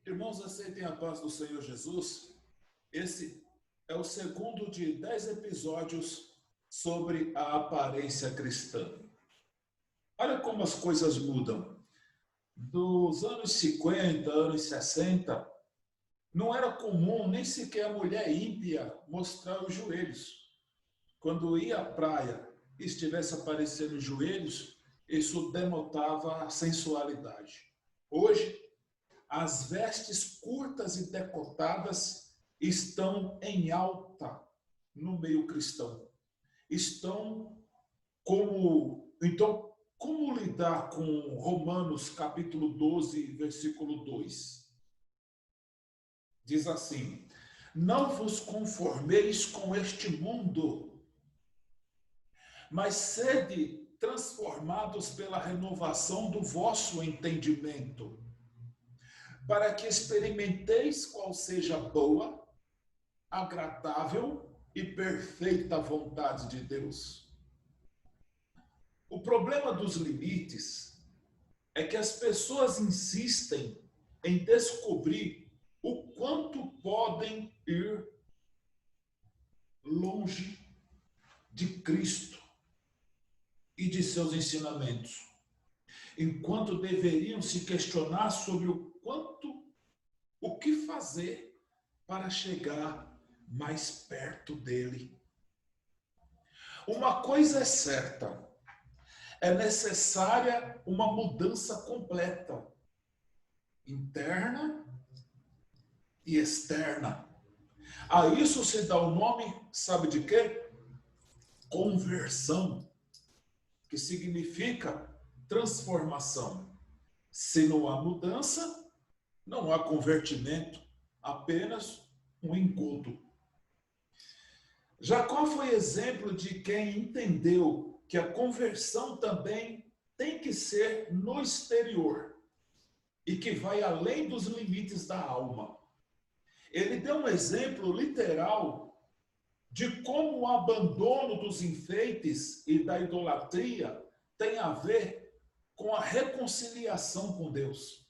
Irmãos, aceitem a paz do Senhor Jesus. Esse é o segundo de 10 episódios sobre a aparência cristã. Olha como as coisas mudam. Dos anos 50, anos 60, não era comum nem sequer a mulher ímpia mostrar os joelhos. Quando ia à praia e estivesse aparecendo os joelhos, isso denotava sensualidade. Hoje, as vestes curtas e decotadas estão em alta no meio cristão. Então, como lidar com Romanos capítulo 12, versículo 2? Diz assim: não vos conformeis com este mundo, mas sede transformados pela renovação do vosso entendimento, para que experimenteis qual seja a boa, agradável e perfeita vontade de Deus. O problema dos limites é que as pessoas insistem em descobrir o quanto podem ir longe de Cristo e de seus ensinamentos, enquanto deveriam se questionar sobre o que fazer para chegar mais perto dele. Uma coisa é certa, é necessária uma mudança completa, interna e externa. A isso se dá o nome, sabe de quê? Conversão, que significa transformação. Se não há mudança, não há convertimento, apenas um engodo. Jacó foi exemplo de quem entendeu que a conversão também tem que ser no exterior e que vai além dos limites da alma. Ele deu um exemplo literal de como o abandono dos enfeites e da idolatria tem a ver com a reconciliação com Deus.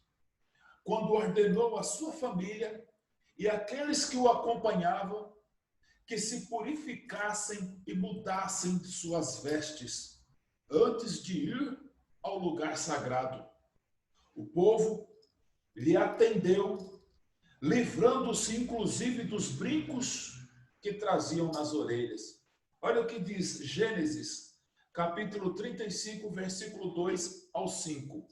Quando ordenou a sua família e aqueles que o acompanhavam que se purificassem e mudassem de suas vestes antes de ir ao lugar sagrado. O povo lhe atendeu, livrando-se inclusive dos brincos que traziam nas orelhas. Olha o que diz Gênesis, capítulo 35, versículo 2 ao 5.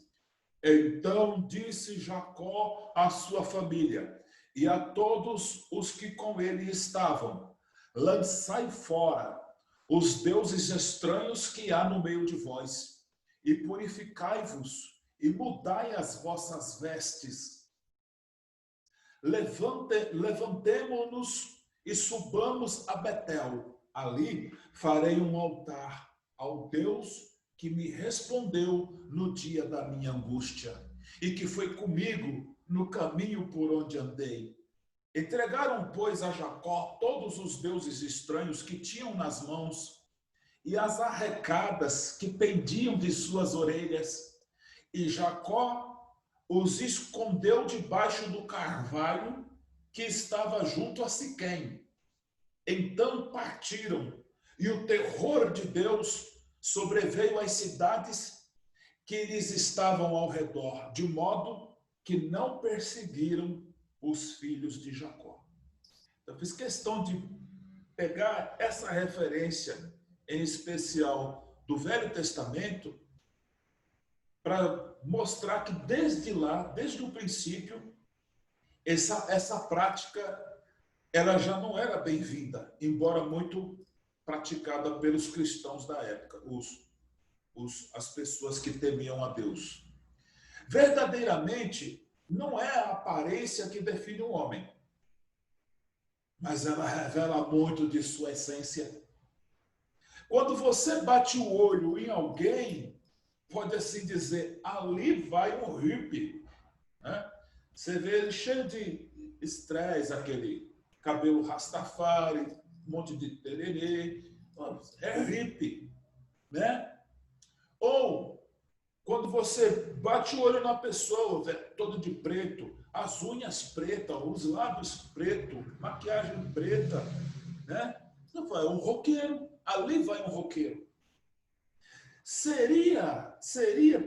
Então disse Jacó à sua família e a todos os que com ele estavam: lançai fora os deuses estranhos que há no meio de vós, e purificai-vos, e mudai as vossas vestes. Levantemo-nos e subamos a Betel. Ali farei um altar ao Deus que me respondeu no dia da minha angústia, e que foi comigo no caminho por onde andei. Entregaram, pois, a Jacó todos os deuses estranhos que tinham nas mãos e as arrecadas que pendiam de suas orelhas. E Jacó os escondeu debaixo do carvalho que estava junto a Siquém. Então partiram, e o terror de Deus sobreveio às cidades que lhes estavam ao redor, de modo que não perseguiram os filhos de Jacó. Eu fiz questão de pegar essa referência, em especial do Velho Testamento, para mostrar que desde lá, desde o princípio, essa prática ela já não era bem-vinda, embora muito praticada pelos cristãos da época, as pessoas que temiam a Deus. Verdadeiramente, não é a aparência que define o homem, mas ela revela muito de sua essência. Quando você bate o olho em alguém, pode assim dizer, ali vai um hippie, né? Você vê ele cheio de estresse, aquele cabelo rastafari, um monte de tererê, é hippie, né? Ou Quando você bate o olho na pessoa, todo de preto, as unhas pretas, os lábios pretos, maquiagem preta, né? Não vai um roqueiro, ali vai um roqueiro. Seria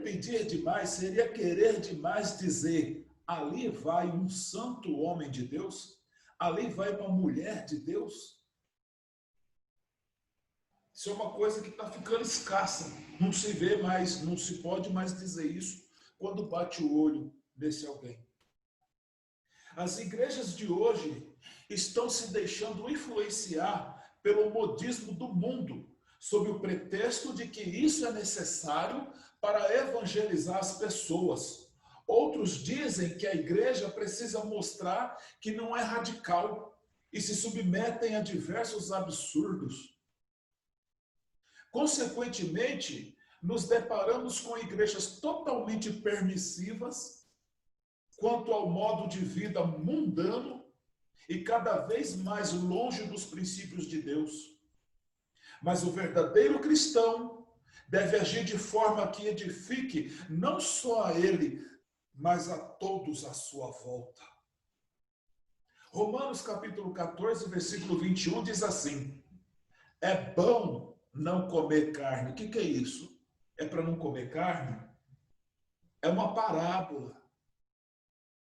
pedir demais, seria querer demais dizer, ali vai um santo homem de Deus? Ali vai uma mulher de Deus? Isso é uma coisa que está ficando escassa. Não se vê mais, não se pode mais dizer isso quando bate o olho nesse alguém. As igrejas de hoje estão se deixando influenciar pelo modismo do mundo, sob o pretexto de que isso é necessário para evangelizar as pessoas. Outros dizem que a igreja precisa mostrar que não é radical e se submetem a diversos absurdos. Consequentemente, nos deparamos com igrejas totalmente permissivas quanto ao modo de vida mundano e cada vez mais longe dos princípios de Deus. Mas o verdadeiro cristão deve agir de forma que edifique não só a ele, mas a todos à sua volta. Romanos capítulo 14, versículo 21 diz assim: é bom não comer carne. O que é isso? É para não comer carne? É uma parábola.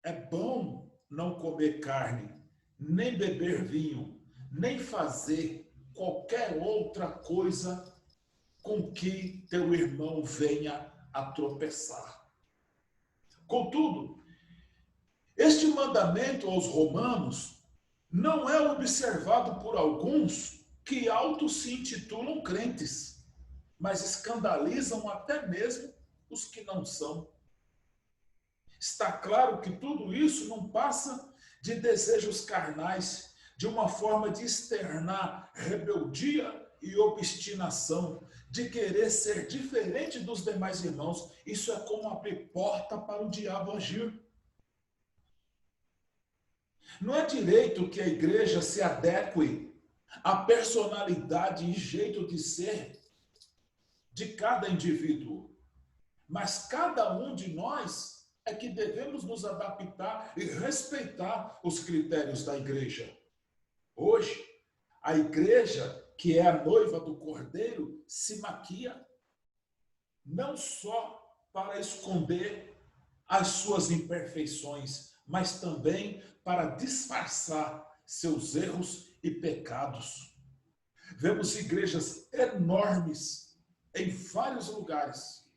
É bom não comer carne, nem beber vinho, nem fazer qualquer outra coisa com que teu irmão venha a tropeçar. Contudo, este mandamento aos romanos não é observado por alguns que autos se intitulam crentes, mas escandalizam até mesmo os que não são. Está claro que tudo isso não passa de desejos carnais, de uma forma de externar rebeldia e obstinação, de querer ser diferente dos demais irmãos. Isso é como abrir porta para o diabo agir. Não é direito que a igreja se adeque à personalidade e jeito de ser de cada indivíduo, mas cada um de nós é que devemos nos adaptar e respeitar os critérios da igreja. Hoje, a igreja, que é a noiva do Cordeiro, se maquia não só para esconder as suas imperfeições, mas também para disfarçar seus erros e pecados. Vemos igrejas enormes em vários lugares.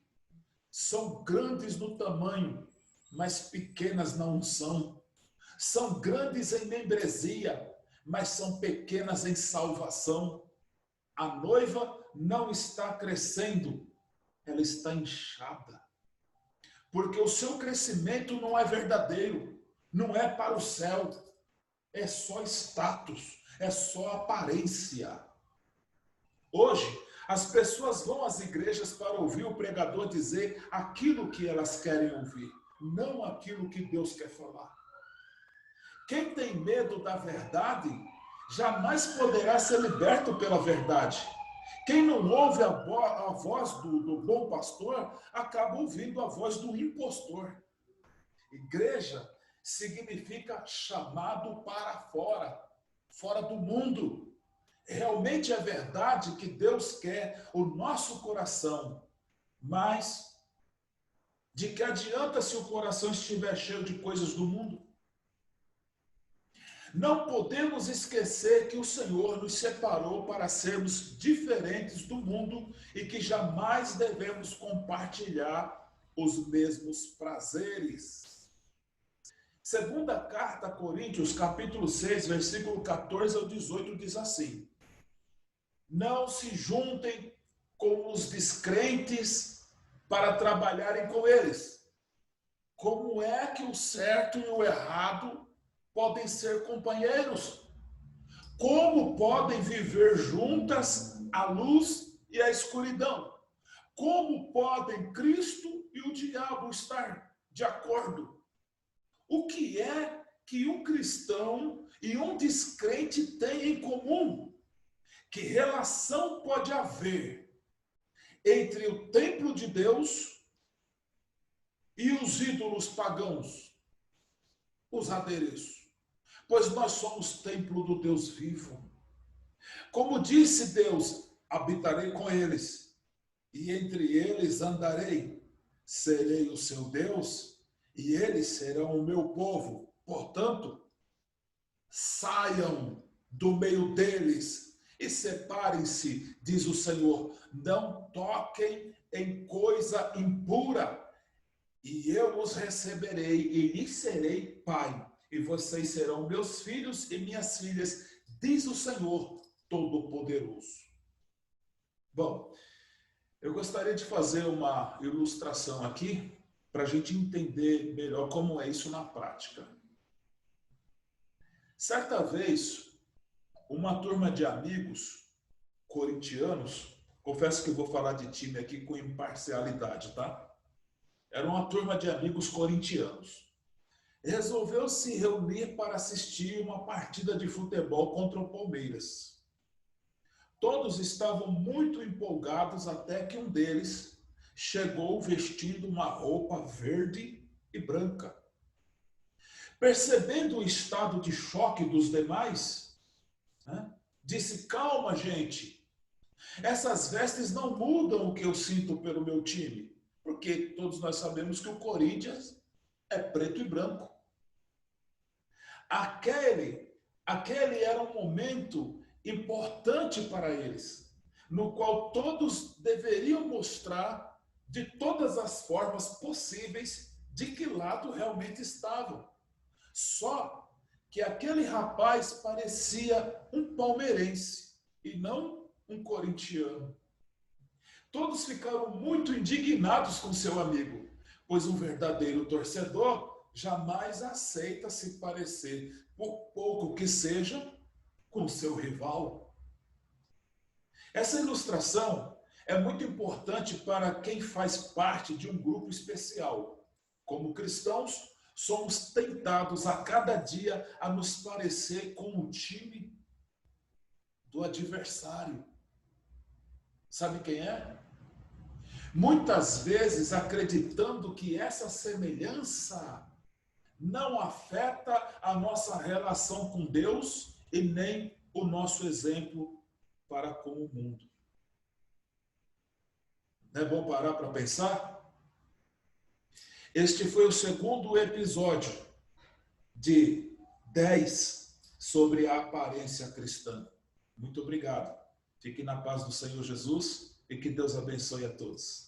São grandes no tamanho, mas pequenas na unção. São grandes em membresia, mas são pequenas em salvação. A noiva não está crescendo, ela está inchada. Porque o seu crescimento não é verdadeiro, não é para o céu, é só status, é só aparência. Hoje, as pessoas vão às igrejas para ouvir o pregador dizer aquilo que elas querem ouvir, não aquilo que Deus quer falar. Quem tem medo da verdade, jamais poderá ser liberto pela verdade. Quem não ouve a voz do bom pastor, acaba ouvindo a voz do impostor. Igreja significa chamado para fora, fora do mundo. Realmente é verdade que Deus quer o nosso coração, mas de que adianta se o coração estiver cheio de coisas do mundo? Não podemos esquecer que o Senhor nos separou para sermos diferentes do mundo e que jamais devemos compartilhar os mesmos prazeres. Segunda carta a Coríntios, capítulo 6, versículo 14 ao 18, diz assim: não se juntem com os descrentes para trabalharem com eles. Como é que o certo e o errado podem ser companheiros? Como podem viver juntas a luz e a escuridão? Como podem Cristo e o diabo estar de acordo? O que é que um cristão e um descrente têm em comum? Que relação pode haver entre o templo de Deus os ídolos pagãos os adereço, pois nós somos templo do Deus vivo. Como disse Deus, habitarei com eles, e entre eles andarei. Serei o seu Deus, e eles serão o meu povo. Portanto, saiam do meio deles e separem-se, diz o Senhor. Não toquem em coisa impura, e eu os receberei e lhes serei pai, e vocês serão meus filhos e minhas filhas, diz o Senhor Todo-Poderoso. Bom, eu gostaria de fazer uma ilustração aqui para a gente entender melhor como é isso na prática. Certa vez, uma turma de amigos corintianos, confesso que eu vou falar de time aqui com imparcialidade, tá? Era uma turma de amigos corintianos. Resolveu se reunir para assistir uma partida de futebol contra o Palmeiras. Todos estavam muito empolgados até que um deles chegou vestindo uma roupa verde e branca. Percebendo o estado de choque dos demais, disse: calma, gente, essas vestes não mudam o que eu sinto pelo meu time, porque todos nós sabemos que o Corinthians é preto e branco. Aquele era um momento importante para eles, no qual todos deveriam mostrar de todas as formas possíveis de que lado realmente estavam. Só que aquele rapaz parecia um palmeirense e não um corintiano. Todos ficaram muito indignados com seu amigo, pois um verdadeiro torcedor jamais aceita se parecer, por pouco que seja, com seu rival. Essa ilustração é muito importante para quem faz parte de um grupo especial. Como cristãos, somos tentados a cada dia a nos parecer com o time do adversário. Sabe quem é? Muitas vezes acreditando que essa semelhança não afeta a nossa relação com Deus e nem o nosso exemplo para com o mundo. Não é bom parar para pensar? Este foi o segundo episódio de 10 sobre a aparência cristã. Muito obrigado. Fique na paz do Senhor Jesus e que Deus abençoe a todos.